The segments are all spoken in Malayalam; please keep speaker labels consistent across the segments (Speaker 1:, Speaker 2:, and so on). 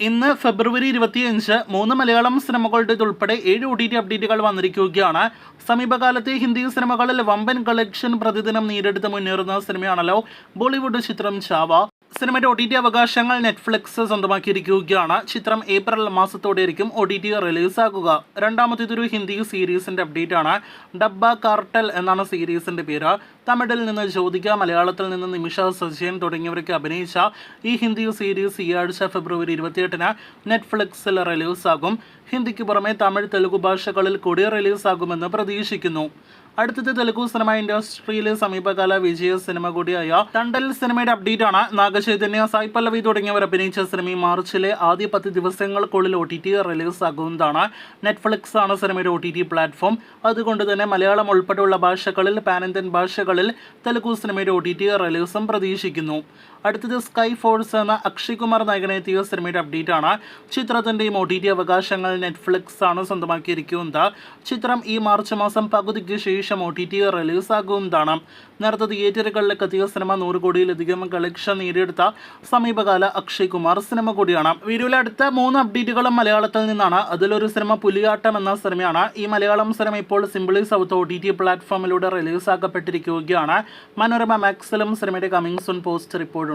Speaker 1: ഇന്ന് ഫെബ്രുവരി 25 3 മലയാളം സിനിമകളുടേതുൾപ്പെടെ 7 OTT അപ്ഡേറ്റുകൾ വന്നിരിക്കുകയാണ്. സമീപകാലത്തെ ഹിന്ദി സിനിമകളിൽ വമ്പൻ കളക്ഷൻ പ്രതിദിനം നേരിടുത്ത് മുന്നേറുന്ന സിനിമയാണല്ലോ ബോളിവുഡ് ചിത്രം ചാവ. സിനിമയുടെ OTT അവകാശങ്ങൾ നെറ്റ്ഫ്ലിക്സ് സ്വന്തമാക്കിയിരിക്കുകയാണ്. ചിത്രം ഏപ്രിൽ മാസത്തോടെയായിരിക്കും OTT റിലീസാകുക. രണ്ടാമത്തേതൊരു ഹിന്ദി സീരീസിന്റെ അപ്ഡേറ്റ് ആണ്. ഡബ്ബ കാർട്ടൽ എന്നാണ് സീരീസിന്റെ പേര്. തമിഴിൽ നിന്ന് ജ്യോതിക, മലയാളത്തിൽ നിന്ന് നിമിഷ സജയൻ തുടങ്ങിയവരൊക്കെ അഭിനയിച്ച ഈ ഹിന്ദി സീരീസ് ഈ ആഴ്ച ഫെബ്രുവരി 28 നെറ്റ്ഫ്ലിക്സിൽ റിലീസാകും. ഹിന്ദിക്ക് പുറമെ തമിഴ്, തെലുഗു ഭാഷകളിൽ കൂടി റിലീസാകുമെന്ന് പ്രതീക്ഷിക്കുന്നു. അടുത്തത് തെലുഗു സിനിമ ഇൻഡസ്ട്രിയിലെ സമീപകാല വിജയ സിനിമ കൂടിയായ തണ്ടൽ സിനിമയുടെ അപ്ഡേറ്റ് ആണ്. നാഗചൈതന്യ, സായ് പല്ലവി തുടങ്ങിയവർ അഭിനയിച്ച സിനിമ മാർച്ചിലെ ആദ്യ 10 ദിവസങ്ങൾക്കുള്ളിൽ OTT റിലീസാകുന്നതാണ്. നെറ്റ്ഫ്ലിക്സ് ആണ് സിനിമയുടെ OTT പ്ലാറ്റ്ഫോം. അതുകൊണ്ട് തന്നെ മലയാളം ഉൾപ്പെടെയുള്ള ഭാഷകളിൽ, പാൻ ഇന്ത്യൻ ഭാഷകളിൽ തെലുഗു സിനിമയുടെ OTT റിലീസും പ്രതീക്ഷിക്കുന്നു. അടുത്തത് സ്കൈ ഫോഴ്സ് എന്ന അക്ഷയ് കുമാർ നായകനെത്തിയ സിനിമയുടെ അപ്ഡേറ്റ് ആണ്. ചിത്രത്തിൻ്റെയും OTT അവകാശങ്ങൾ നെറ്റ്ഫ്ലിക്സ് ആണ് സ്വന്തമാക്കിയിരിക്കുന്നത്. ചിത്രം ഈ മാർച്ച് മാസം പകുതിക്ക് ശേഷം OTT റിലീസാകുന്നതാണ്. നേരത്തെ തിയേറ്ററുകളിലേക്ക് എത്തിയ സിനിമ 100 കോടിയിലധികം കളക്ഷൻ നേടിയെടുത്ത സമീപകാല അക്ഷയ് കുമാർ സിനിമ കൂടിയാണ്. വീഡിയോയിലെ അടുത്ത 3 അപ്ഡേറ്റുകളും മലയാളത്തിൽ നിന്നാണ്. അതിലൊരു സിനിമ പുലിയാട്ടം എന്ന സിനിമയാണ്. ഈ മലയാളം സിനിമ ഇപ്പോൾ സിംപ്ലി സൗത്ത് OTT പ്ലാറ്റ്ഫോമിലൂടെ റിലീസാക്കപ്പെട്ടിരിക്കുകയാണ്. മനോരമ മാക്സിലും സിനിമയുടെ കമ്മിങ് സൂൺ പോസ്റ്റർ ഇപ്പോഴുണ്ട്.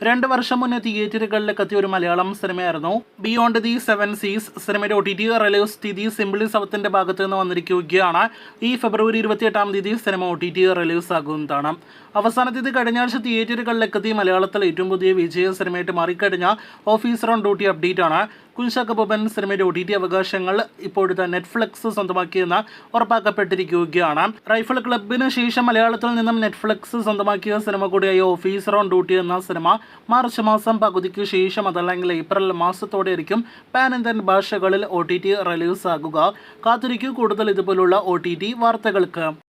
Speaker 1: 2 വർഷം മുന്നേ തിയേറ്ററുകളിലേക്ക് എത്തിയ ഒരു മലയാളം സിനിമയായിരുന്നു ബിയോണ്ട് ദി 7 സീസ്. സിനിമയുടെ OTT റിലീസ് തീയതി സിംപ്ലി സൗത്തിന്റെ ഭാഗത്ത് നിന്ന് വന്നിരിക്കുകയാണ്. ഈ ഫെബ്രുവരി 28 സിനിമ OTT റിലീസാകുന്നതാണ്. അവസാനത്തേത് കഴിഞ്ഞ ആഴ്ച തിയേറ്ററുകളിലേക്ക് എത്തി മലയാളത്തിൽ ഏറ്റവും പുതിയ വിജയ സിനിമയായിട്ട് മാറിക്കഴിഞ്ഞ ഓഫീസർ ഓൺ ഡ്യൂട്ടി അപ്ഡേറ്റ് ആണ്. കുഞ്ചാക്കോ ബോബൻ സിനിമയുടെ OTT അവകാശങ്ങൾ ഇപ്പോഴത്തെ നെറ്റ്ഫ്ലിക്സ് സ്വന്തമാക്കിയെന്ന് ഉറപ്പാക്കപ്പെട്ടിരിക്കുകയാണ്. റൈഫിൾ ക്ലബിന് ശേഷം മലയാളത്തിൽ നിന്നും നെറ്റ്ഫ്ലിക്സ് സ്വന്തമാക്കിയ സിനിമ കൂടിയായ ഓഫീസർ ഓൺ ഡ്യൂട്ടി എന്ന സിനിമ മാർച്ച് മാസം പകുതിക്ക് ശേഷം അതല്ലെങ്കിൽ ഏപ്രിൽ മാസത്തോടെയായിരിക്കും പാൻ ഇന്ത്യൻ ഭാഷകളിൽ OTT റിലീസാകുക. കാത്തിരിക്കൂ കൂടുതൽ ഇതുപോലുള്ള OTT വാർത്തകൾക്ക്.